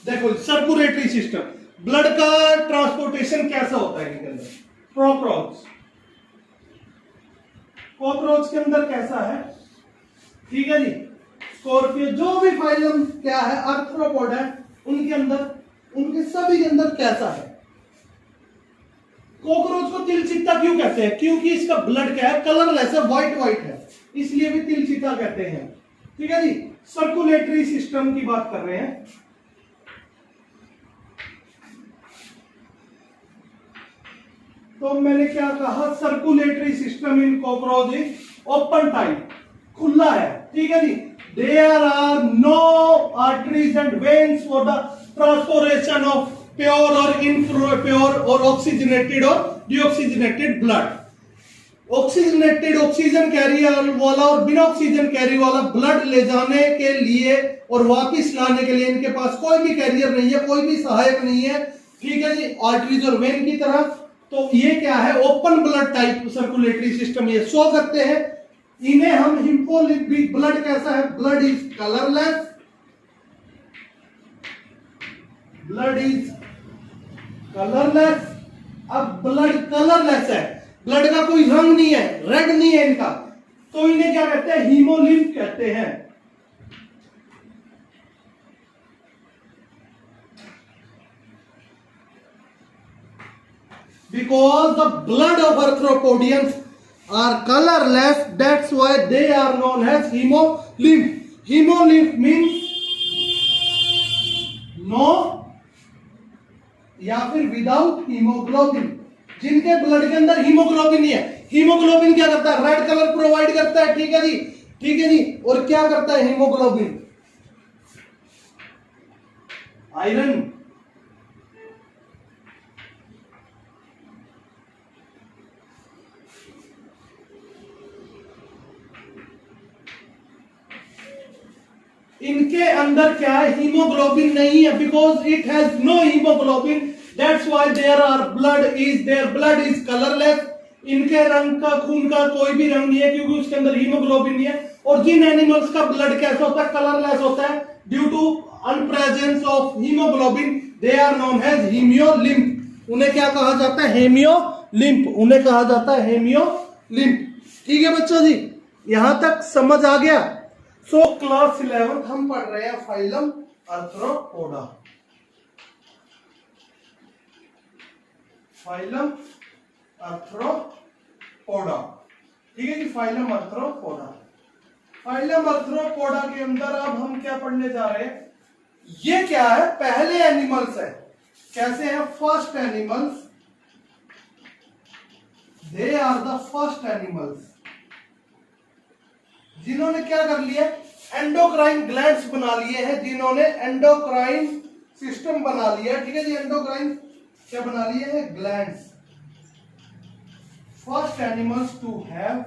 देखो circulatory system, blood का transportation कैसा होता है इनके अंदर। कॉकरोच के अंदर कैसा है, ठीक है जी। स्कॉर्पियो, जो भी फाइलम क्या है, आर्थ्रोपोड है, उनके अंदर, उनके सभी के अंदर कैसा है। कॉकरोच को तिलचित्ता क्यों कहते हैं, क्योंकि इसका ब्लड क्या है, कलरलेस है, व्हाइट है, इसलिए भी तिलचित्ता कहते हैं, ठीक है जी। सर्कुलेटरी सिस्टम की बात कर रहे हैं। तो मैंने क्या कहा, circulatory system in cockroach is open type, खुला है, ठीक है जी। There are no arteries and veins for the transportation of pure और इनप्योर और ऑक्सीजनेटेड और deoxygenated blood. Oxygenated, oxygen carry वाला और बिना ऑक्सीजन कैरी वाला ब्लड ले जाने के लिए और वापस लाने के लिए इनके पास कोई भी कैरियर नहीं है, कोई भी सहायक नहीं है, ठीक है जी, आर्टरीज और वेन की तरह। तो ये क्या है, open blood type circulatory system ये शो करते हैं। इन्हें हम हिमोलिम्पिक ब्लड कैसा है, blood is colourless, blood is colourless. अब ब्लड कलरलेस है, ब्लड का कोई रंग नहीं है, रेड नहीं है इनका, तो इन्हें क्या कहते हैं, हीमोलिम्फ कहते हैं। Because the blood of arthropods are colorless, that's why they are known as hemolymph. Hemolymph means no या फिर विदाउट हीमोग्लोबिन, जिनके ब्लड के अंदर हीमोग्लोबिन नहीं है। हीमोग्लोबिन क्या करता है, रेड कलर प्रोवाइड करता है, ठीक है जी, ठीक है जी। और क्या करता है हीमोग्लोबिन, आयरन। इनके अंदर क्या है, हीमोग्लोबिन नहीं है, because it has no haemoglobin, that's why their blood is colourless. इनके रंग का, खून का कोई भी रंग नहीं है, क्योंकि उसके अंदर हीमोग्लोबिन नहीं है। और जिन एनिमल्स का ब्लड कैसा होता है, कलरलेस होता है, due to unpresence of haemoglobin, they are known as haemolymph. उन्हें क्या कहा जाता है, हेमियोलिम्फ, उन्हें कहा जाता है हेमियोलिम्फ, ठीक है बच्चों जी, यहां तक समझ आ गया। सो क्लास 11 हम पढ़ रहे हैं फाइलम आर्थ्रोपोडा, फाइलम आर्थ्रोपोडा, ठीक है जी, फाइलम आर्थ्रोपोडा। फाइलम आर्थ्रोपोडा के अंदर अब हम क्या पढ़ने जा रहे हैं, ये क्या है, पहले एनिमल्स है, कैसे हैं, first animals, they are the first animals जिन्होंने क्या कर लिया, एंडोक्राइन ग्लैंड्स बना लिए हैं, जिन्होंने एंडोक्राइन सिस्टम बना लिया, ठीक है जी, एंडोक्राइन क्या बना लिए हैं, glands. First animals to have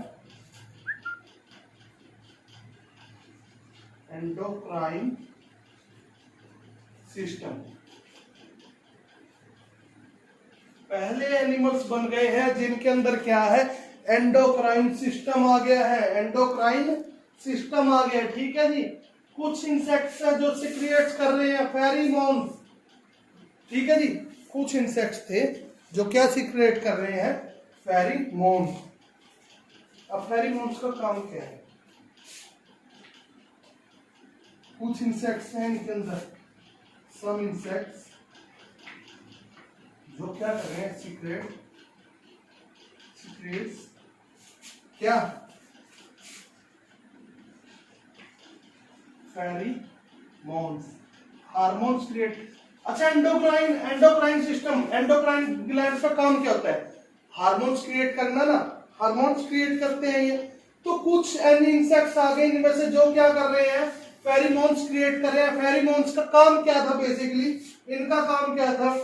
endocrine system, पहले एनिमल्स बन गए हैं जिनके अंदर क्या है, एंडोक्राइन सिस्टम आ गया है, एंडोक्राइन सिस्टम आ गया, ठीक है जी। कुछ इंसेक्ट्स है जो सिक्रिएट्स कर रहे हैं फेरोमोन्स, ठीक है जी, कुछ इंसेक्ट्स थे जो क्या सिक्रिएट कर रहे हैं, फेरोमोन्स। अब फेरोमोन्स का काम क्या है, कुछ इंसेक्ट्स हैं इनके अंदर, सम इंसेक्ट्स जो क्या कर रहे हैं, सिक्रिएट्स क्या, फेरोमोन्स, हार्मोन्स क्रिएट। अच्छा, एंडोक्राइन सिस्टम, एंडोक्राइन ग्लैंड का काम क्या होता है, हार्मोन्स क्रिएट करना ना, हार्मोन्स क्रिएट करते हैं ये। तो कुछ इंसेक्ट्स आ गए इनमें से जो क्या कर रहे हैं, फेरोमोन्स क्रिएट कर रहे हैं। फेरोमोन्स का काम क्या था, बेसिकली इनका काम क्या था,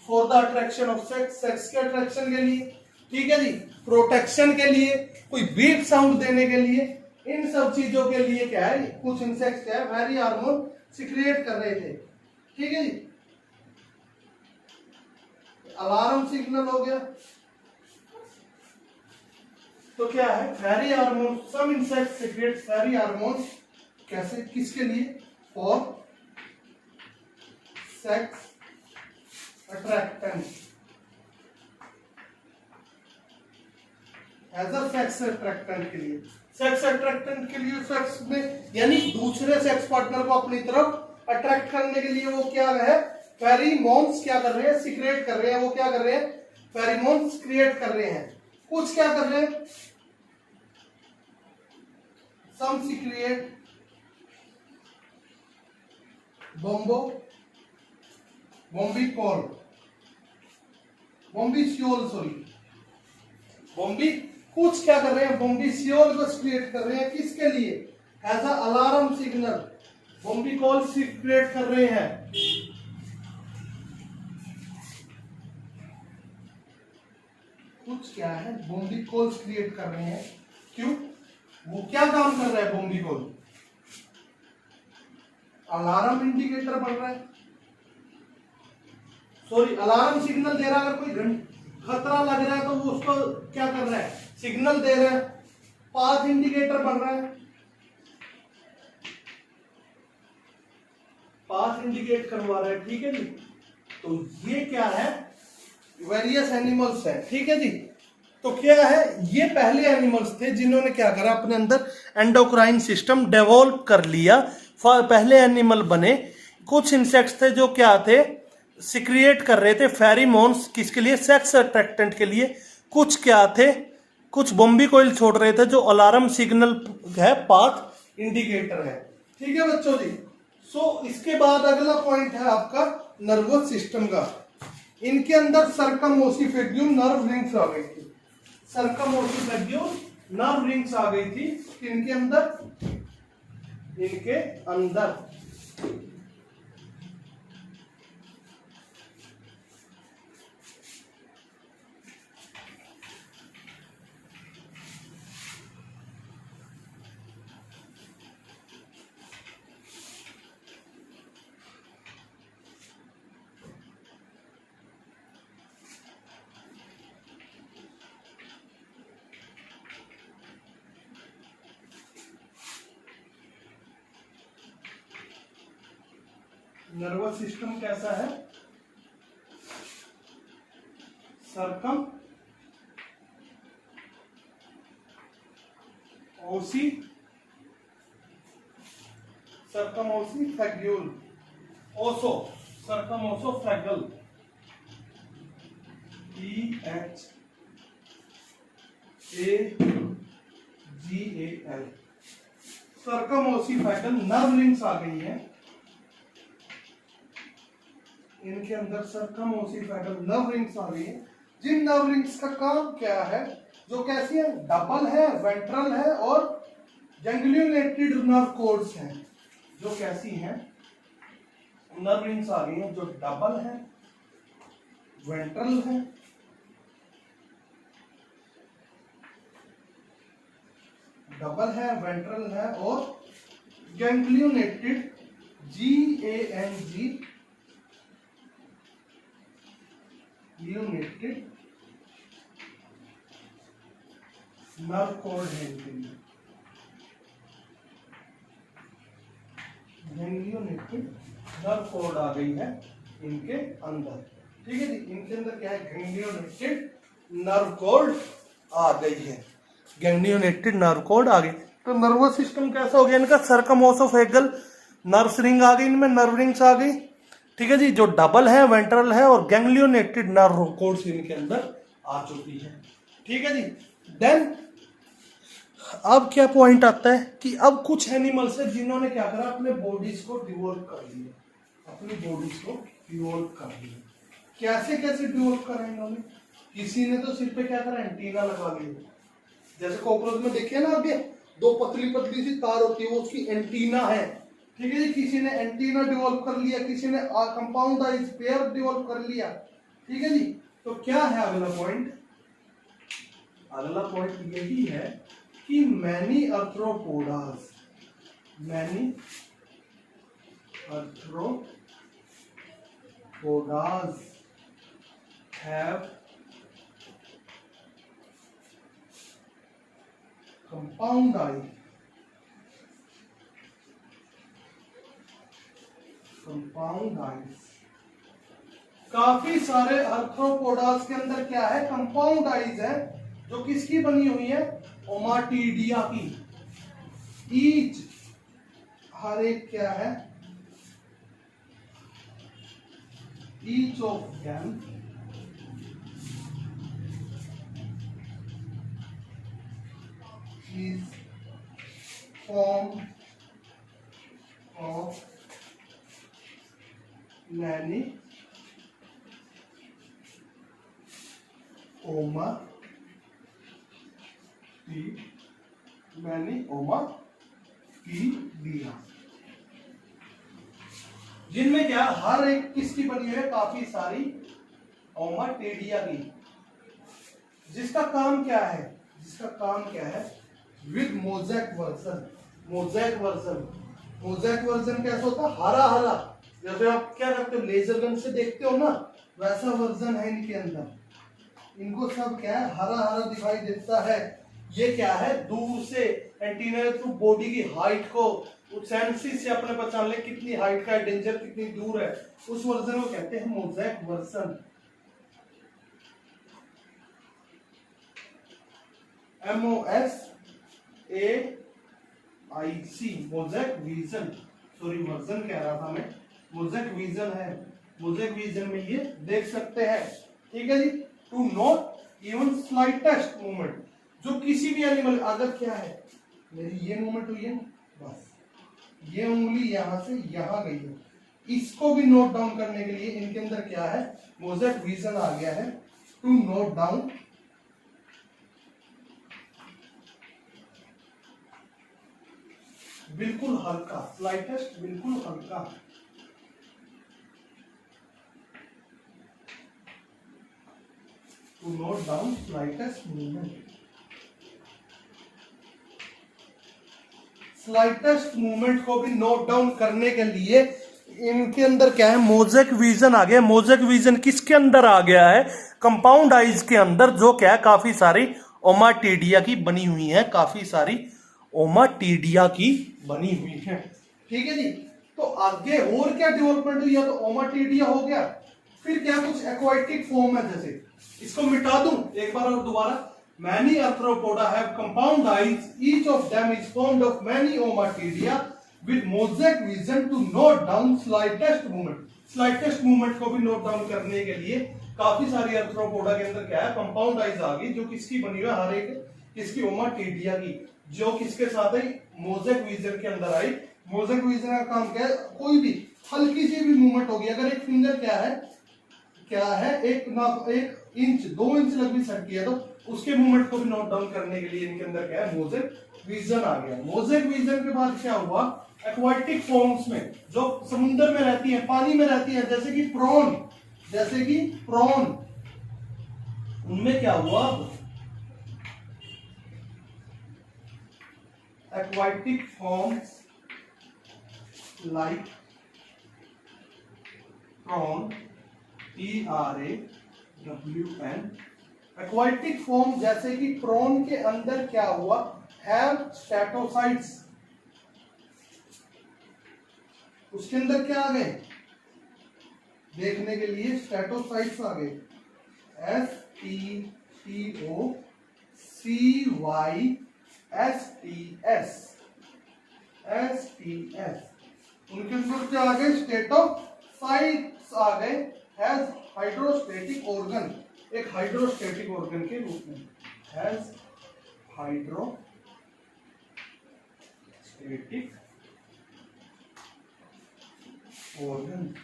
for the attraction of sex, sex के अट्रैक्शन के लिए, ठीक है जी, प्रोटेक्शन के लिए, कोई बीट साउंड देने के लिए, इन सब चीजों के लिए क्या है, कुछ इंसेक्ट्स क्या है, फेरी हार्मोन सिक्रिएट कर रहे थे, ठीक है जी। अलार्म सिग्नल हो गया, तो क्या है, pheromone, some insects secrete pheromone, कैसे, किसके लिए, for sex attractant as a sex attractant के लिए, सेक्स अट्रैक्टेंट के लिए सेक्स में यानी दूसरे सेक्स पार्टनर को अपनी तरफ अट्रैक्ट करने के लिए वो क्या है, फेरीमोन्स क्या कर रहे हैं, सीक्रेट कर रहे हैं। वो क्या कर रहे हैं, फेरीमोन्स क्रिएट कर रहे हैं। कुछ क्या कर रहे हैं, सम सीक्रेट बॉम्बी कुछ क्या कर रहे हैं, बॉम्बिसियोल को क्रिएट कर रहे हैं। किसके लिए, as a alarm signal bombykol create कर रहे हैं। कुछ क्या है, बॉम्बी कॉल क्रिएट कर रहे हैं। क्यों, वो क्या काम कर रहा है बॉम्बी कॉल, अलार्म इंडिकेटर बन रहा है, सॉरी अलार्म सिग्नल दे रहा है। अगर कोई खतरा लग रहा है तो वो उसको क्या कर रहा है, सिग्नल दे रहा है। पाथ इंडिकेटर बन रहा है, पाथ इंडिकेट करवा रहा है। ठीक है जी, तो ये क्या है, वेरियस एनिमल्स है। ठीक है जी, तो क्या है, ये पहले एनिमल्स थे जिन्होंने क्या करा, अपने अंदर एंडोक्राइन सिस्टम डेवलप कर लिया। पहले एनिमल बने। कुछ इंसेक्ट्स थे जो क्या थे, सिक्रिएट कर रहे थे फेरीमोन्स, किसके लिए, सेक्स अट्रैक्टेंट के लिए। कुछ क्या थे, कुछ बॉम्बी कोयल छोड़ रहे थे जो अलार्म सिग्नल है, पाथ इंडिकेटर है। ठीक है बच्चों जी। सो इसके बाद अगला पॉइंट है आपका नर्वस सिस्टम का। इनके अंदर सर्कमोसिफेग्यूल नर्व रिंग्स आ गई थी, सर्कमोसिफेग्यूल नर्व रिंग्स आ गई थी। इनके अंदर, इनके अंदर नर्वस सिस्टम कैसा है, सर्कम सर्कमोसिफेग्यूल, ओसो सर्कमोसोफेगल, EHAGAL, सर्कमोसिफेगल नर्व रिंग्स आ गई हैं। इनके अंदर सर्कमोसिफेगल नर्व रिंग्स आ गई है। जिन नर्व रिंग्स का काम क्या है, जो कैसी है, डबल है, वेंट्रल है और गैंग्लियोनेटेड नर्व कोड्स हैं। जो कैसी हैं, नर्व रिंग्स आ गई हैं जो डबल है, वेंट्रल है, डबल है, वेंट्रल है और गैंग्लियोनेटेड GANG यूनिटेड नर्व कोड है। इनके लिए गैंग्लियोनेटेड नर्व कोड आ गई है इनके अंदर। ठीक है जी, इनके अंदर क्या है, गैंग्लियोनेटेड नर्व कोड आ गई है, गैंग्लियोनेटेड नर्व कोड आ गई। तो नर्वस सिस्टम कैसा हो गया इनका, सर्कमोसोफेगल नर्व रिंग आ गई, इनमें नर्व रिंग्स आ गई। ठीक है जी, जो डबल है, वेंट्रल है और गैंग्लियोनेटेड नर्व कोड्स इनके अंदर आ चुकी है। ठीक है जी। देन अब क्या पॉइंट आता है कि अब कुछ एनिमल्स है जिन्होंने क्या करा, अपने बॉडीज को डिवोल्व कर लिया, अपनी बॉडीज को डिवोल्व कर लिया। कैसे कैसे डिवोल्व करा इन्होंने, किसी ने तो सिर पे क्या करा, एंटीना लगा लिया। जैसे कॉकरोच में देखिए ना, आगे दो पतली पतली सी तार होती है, वो उसकी एंटीना है। ठीक है जी, किसी ने एंटीना डिवोल्व कर लिया, किसी ने कंपाउंड आइज पेयर डिवोल्व कर लिया। ठीक है जी, तो क्या है अगला पॉइंट, अगला पॉइंट यही है कि मैनी आर्थ्रोपोडास हैव compound eyes काफी सारे आर्थ्रोपोडास के अंदर क्या है, कंपाउंड आइज है, जो किसकी बनी हुई है, ओमाटीडिया की। ईच, हर एक क्या है, each of them is form of many ओमाटीडिया, जिनमें क्या हर एक किसकी बनी हुई है, काफी सारी ओमाटीडिया की। जिसका काम क्या है, with mosaic version. Mosaic version कैसा होता है, हरा हरा, जैसे आप क्या करते हो, लेजर गन से देखते हो ना, वैसा वर्जन है इनके अंदर। इनको सब क्या है, हरा हरा दिखाई देता है। ये क्या है, दूर से एंटीना थ्रू बॉडी की हाइट को सेंसिस से अपने पहचान ले कितनी हाइट का है, डेंजर कितनी दूर है, उस वर्जन को कहते हैं mosaic version. MOSAIC, mosaic vision, sorry version कह रहा था मैं, मोज़ेक विजन है। मोज़ेक विजन में ये देख सकते हैं, ठीक है जी। To note even slightest movement, जो किसी भी एनिमल, अगर क्या है, मेरी ये मूवमेंट हुई है, बस ये उंगली यहां से यहां गई है, इसको भी नोट डाउन करने के लिए इनके अंदर क्या है, मोज़ेक विजन आ गया है। टू नोट डाउन बिल्कुल हल्का, स्लाइटेस्ट बिल्कुल हल्का, to note down slightest movement. Slightest movement को भी नोट डाउन करने के लिए इनके अंदर क्या है, मोज़ेक विजन आ गया। मोज़ेक विजन किसके अंदर आ गया है, कंपाउंड आइज के अंदर, जो क्या है, काफी सारी ओमाटीडिया की बनी हुई है, काफी सारी ओमाटीडिया की बनी हुई है, ठीक है जी। तो आगे और क्या डेवलपमेंट हुई है, तो ओमाटीडिया हो गया, फिर क्या कुछ एक्वाटिक फॉर्म है, जैसे इसको मिटा दूं एक बार और दोबारा। Many arthropoda have compound eyes. Each of them is formed of many ommatidia with mosaic vision to note down slightest movement. Slightest movement को भी नोट डाउन करने के लिए काफी सारी आर्थ्रोपोडा के अंदर क्या है, कंपाउंड आइज आ गई, जो किसकी बनी हुई है, हर एक किसकी, ओमाटीडिया की, जो किसके साथ आई, मोज़ेक विजन के अंदर आई। मोज़ेक विजन का काम क्या है, कोई भी हल्की सी भी मूवमेंट होगी, अगर एक फिंगर क्या है, एक इंच 2 इंच लग भी सकती है, तो उसके मूवमेंट को भी नोट डाउन करने के लिए इनके अंदर क्या है, मोज़ेक विजन आ गया। मोज़ेक विजन के बाद क्या हुआ, एक्वाटिक फॉर्म्स में, जो समुद्र में रहती है, पानी में रहती है, जैसे कि प्रॉन, उनमें क्या हुआ, aquatic forms like prawn, PRAWN, aquatic form जैसे कि प्रॉन के अंदर क्या हुआ, हैव स्टेटोसाइट्स, उसके अंदर क्या आ गए, देखने के लिए स्टेटोसाइट्स आ गए, STOCYSTS, उनके अंदर क्या आ गए, स्टेटोसाइट्स आ गए, हैज हाइड्रोस्टेटिक ऑर्गन, एक हाइड्रोस्टेटिक ऑर्गन के रूप में, has hydrostatic organ,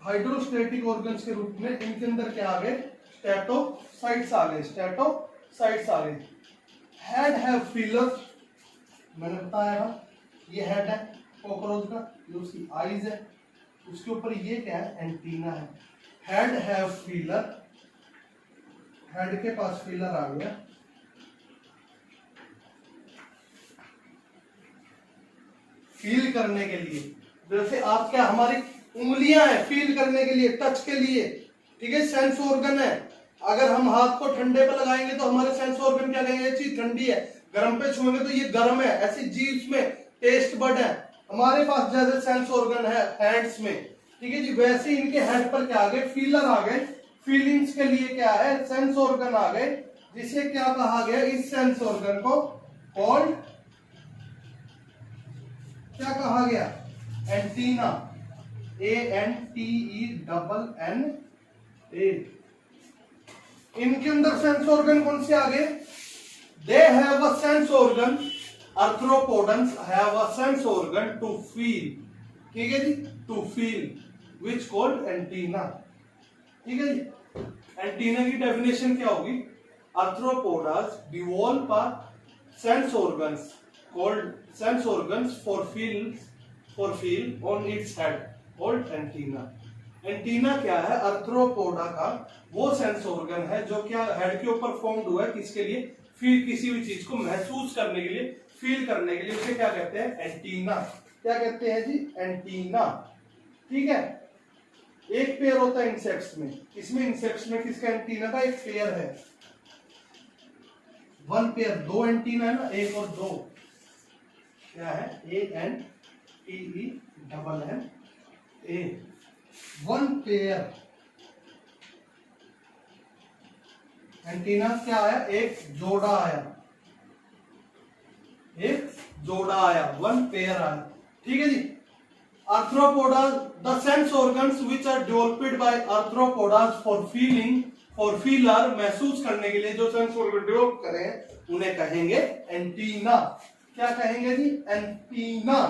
hydrostatic organs के रूप में इनके अंदर क्या आ गए, स्टेटोसाइट्स आ गए। हेड हैव फीलर, मैंने बताया था, ये हेड है कॉकरोच का, ये उसकी आईज है, उसके ऊपर ये क्या है, एंटीना है। हेड हैव फीलर, हेड के पास फीलर आ गया, फील करने के लिए, जैसे आप क्या, हमारी उंगलियां हैं फील करने के लिए, टच के लिए, ठीक है, सेंस ऑर्गन है। अगर हम हाथ को ठंडे पे लगाएंगे तो हमारे सेंस ऑर्गन क्या कहेंगे, ये चीज ठंडी है, गर्म पे छुएंगे तो ये गर्म है, ऐसी जीभ में टेस्ट बड है, हमारे पास जैसे सेंस ऑर्गन है हैंड्स में, ठीक है जी। वैसे ही इनके हेड पर क्या आ गए, फीलर आ गए। फीलिंग्स के लिए क्या है, सेंस ऑर्गन आ गए, जिसे क्या कहा गया, इस सेंस ऑर्गन को कॉल्ड क्या कहा गया, एंटीना। ANTENNA। इनके अंदर सेंस ऑर्गन कौन से आ गए, they have a sense organ, arthropodans have a sense organ to feel, ठीक है जी, to feel, which called antenna. ठीक है जी। एंटीना की डेफिनेशन क्या होगी, arthropodas devolve a sense organs called sense organs for feel on its head called antenna. Antenna क्या है, आर्थ्रोपोडा का वो सेंस ऑर्गन है जो क्या हेड के ऊपर फॉर्म्ड हुआ है, किसके लिए, फील, किसी भी चीज को महसूस करने के लिए, फील करने के लिए, उसे क्या कहते हैं, एंटीना। क्या कहते हैं जी, एंटीना। ठीक है। एक पेयर होता है इंसेक्ट्स में, इसमें इंसेक्ट्स में किसका एंटीना का एक पेयर है, वन पेयर, दो एंटीना है ना, एक और दो, क्या है, ANTENNA, वन पेयर। एंटीना क्या आया, एक जोड़ा आया, एक जोड़ा आया, वन पेयर आया। ठीक है जी। Arthropodas, the sense organs which are developed by arthropodas for feeling, for feeler, महसूस करने के लिए जो सेंस ऑर्गन डेवलप करे हैं उन्हें कहेंगे एंटीना। क्या कहेंगे जी, एंटीना।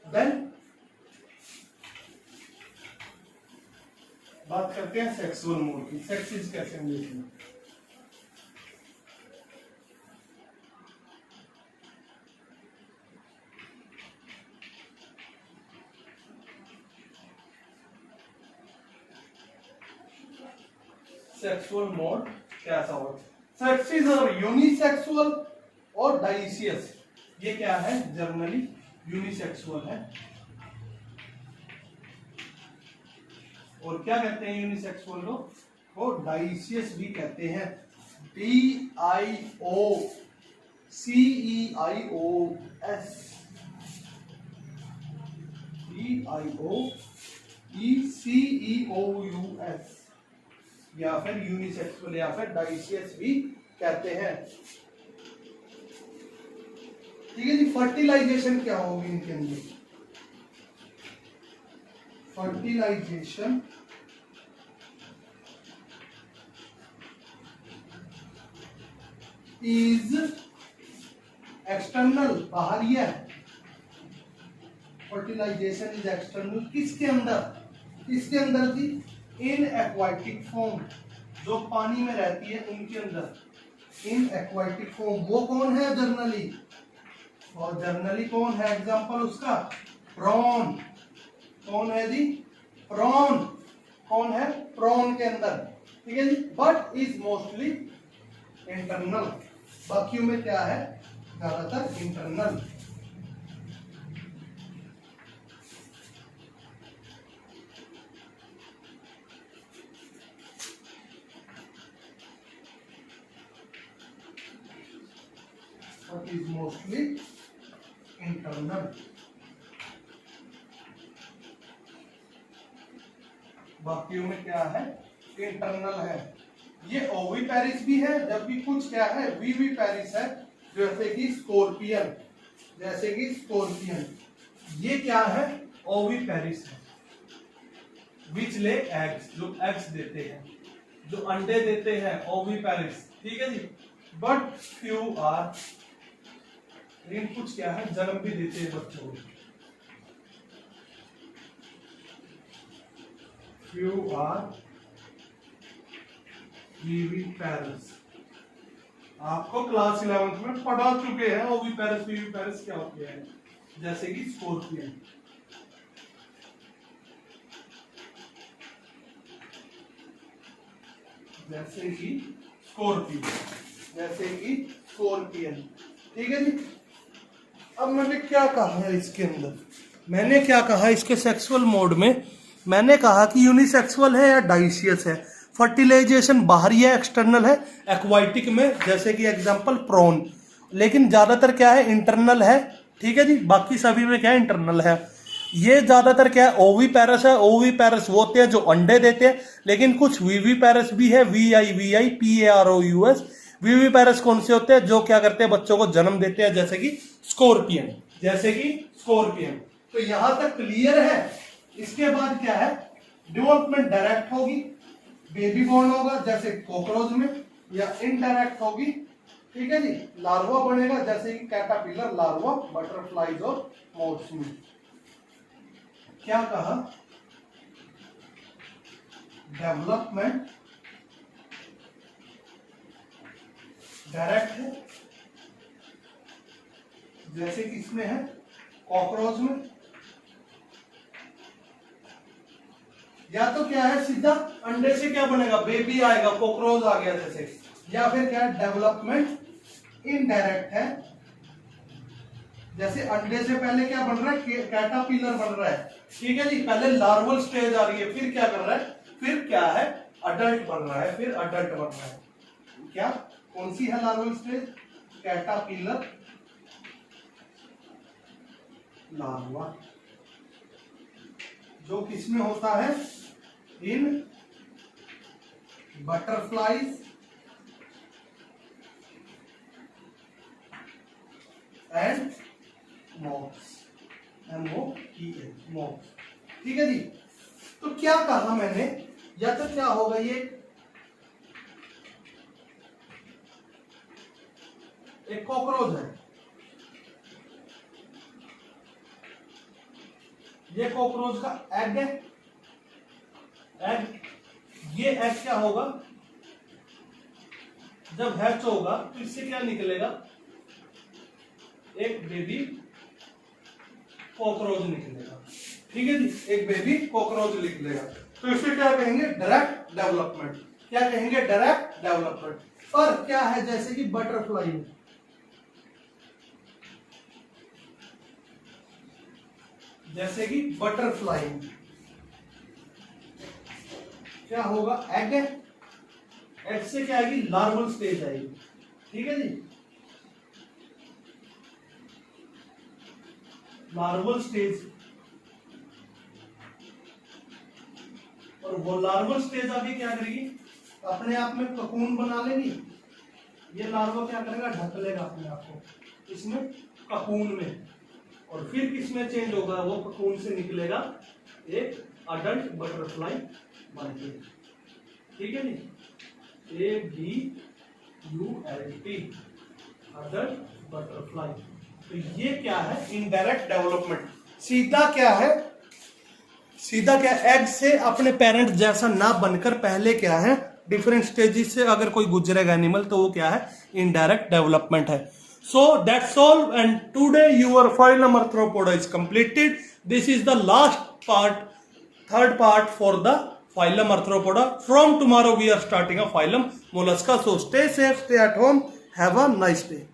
देन बात करते हैं सेक्सुअल मोड की। सेक्स इज कैसे देखना, सेक्सुअल मोड कैसा होगा, सेक्स इज यूनिसेक्सुअल और डाइसियस। ये क्या है, जनरली यूनिसेक्सुअल है, और क्या कहते हैं यूनिसेक्सुअल को, डाइसियस भी कहते हैं। DIOCEIOS, DIOECEOUS, या फिर यूनिसेक्सुअल या फिर डाइसियस भी कहते हैं। ठीक है जी। फर्टिलाइजेशन क्या होगी इनके अंदर, फर्टिलाइजेशन इज एक्सटर्नल, बाहरी है। फर्टिलाइजेशन इज एक्सटर्नल, किसके अंदर, किसके अंदर जी, इन एक्वाटिक फॉर्म, जो पानी में रहती है उनके अंदर, इन एक्वाटिक फॉर्म। वो कौन है, जर्नली, और जर्नली कौन है, एग्जांपल उसका प्रॉन। कौन है जी, प्रॉन। कौन है, प्रॉन के अंदर। ठीक है जी। बट इज मोस्टली इंटरनल, बाकियों में क्या है, ज्यादातर internal. What is mostly internal। बाकियों में क्या है, इंटरनल है। ये ओविपेरिस भी है, जब भी कुछ क्या है, विविपेरिस है, जैसे कि स्कॉर्पियन, जैसे कि स्कॉर्पियन। ये क्या है, ओविपेरिस है, विच ले एग्स, जो एग्स देते हैं, जो अंडे देते हैं, ओविपेरिस। ठीक है जी। बट फ्यू आर, लेकिन कुछ क्या है, जन्म भी देते हैं बच्चों को। Few are viviparous. आपको क्लास 11th में पढ़ा चुके हैं ओविपेरस विविपेरस क्या होते हैं, जैसे कि स्कॉर्पियन। जैसे कि स्कॉर्पियन, जैसे कि स्कॉर्पियन। ठीक है जी। अब मैंने क्या कहा है इसके अंदर, मैंने क्या कहा इसके सेक्सुअल मोड में, मैंने कहा कि यूनिसेक्सुअल है या डाइसियस है। फर्टिलाइजेशन बाहरी है, एक्सटर्नल है। एक्वाटिक में जैसे कि एग्जांपल प्रॉन, लेकिन ज्यादातर क्या है, इंटरनल है। ठीक है जी। बाकी सभी में क्या है, इंटरनल है। ये ज्यादातर क्या है, ओवी पैरस है। ओवी पैरस वो होते हैं जो अंडे देते हैं, लेकिन कुछ वीवी पैरस भी है, VIVIPAROUS। वीवी पैरस कौन से होते हैं, जो क्या करते हैं, बच्चों को जन्म देते हैं, जैसे कि स्कॉर्पियन, जैसे कि स्कॉर्पियन। तो यहां तक क्लियर है। इसके बाद क्या है, डेवलपमेंट डायरेक्ट होगी, बेबी बॉर्न होगा जैसे कॉकरोच में, या इनडायरेक्ट होगी, ठीक है जी, लार्वा बनेगा जैसे कि कैटरपिलर लार्वा, बटरफ्लाईज और मोथ्स में। क्या कहा, डेवलपमेंट डायरेक्ट है जैसे कि इसमें है कॉकरोच में, या तो क्या है सीधा अंडे से क्या बनेगा, बेबी आएगा, कॉकरोच आ गया जैसे, या फिर क्या है डेवलपमेंट इनडायरेक्ट है, जैसे अंडे से पहले क्या बन रहा है, कैटरपिलर बन रहा है, ठीक है जी, पहले लार्वल स्टेज आ रही है, फिर क्या कर रहा है, फिर क्या है अडल्ट बन रहा है, फिर अडल्ट बन रहा है। क्या कौन सी है लार्वल स्टेज, कैटरपिलर लार्वा, जो किसमें होता है, in butterflies and moths, MOTH, moths, ठीक है जी। तो क्या कहा मैंने, या तो क्या होगा, ये एक कॉकरोच है, ये कॉकरोच का एग है, ये एग क्या होगा, जब हैच होगा तो इससे क्या निकलेगा, एक बेबी कॉकरोच निकलेगा, ठीक है जी, एक बेबी कॉकरोच निकलेगा। तो इसे क्या कहेंगे, डायरेक्ट डेवलपमेंट। क्या कहेंगे, डायरेक्ट डेवलपमेंट। पर क्या है, जैसे कि बटरफ्लाई में, जैसे कि बटरफ्लाई में क्या होगा, एग है, एग से क्या आएगी, लार्वल स्टेज आएगी, ठीक है जी, लार्वल स्टेज, और वो लार्वल स्टेज आगे क्या करेगी, अपने आप में ककून बना लेगी, ये लार्वा क्या करेगा, ढक लेगा अपने आप को इसमें ककून में, और फिर किसमें चेंज होगा, वो ककून से निकलेगा एक अडल्ट बटरफ्लाई बनके, ठीक है नी, ADULT, अडल्ट बटरफ्लाई। तो ये क्या है, इनडायरेक्ट डेवलपमेंट। सीधा क्या है, सीधा क्या, एग से अपने पेरेंट जैसा ना बनकर पहले क्या है, डिफरेंट स्टेजेस से अगर कोई गुजरेगा एनिमल, तो वो क्या है, इनडायरेक्ट डेवलपमेंट है। So that's all, and today your phylum Arthropoda is completed. This is the last part, third part for the phylum Arthropoda. From tomorrow we are starting a phylum Mollusca. So stay safe, stay at home, have a nice day.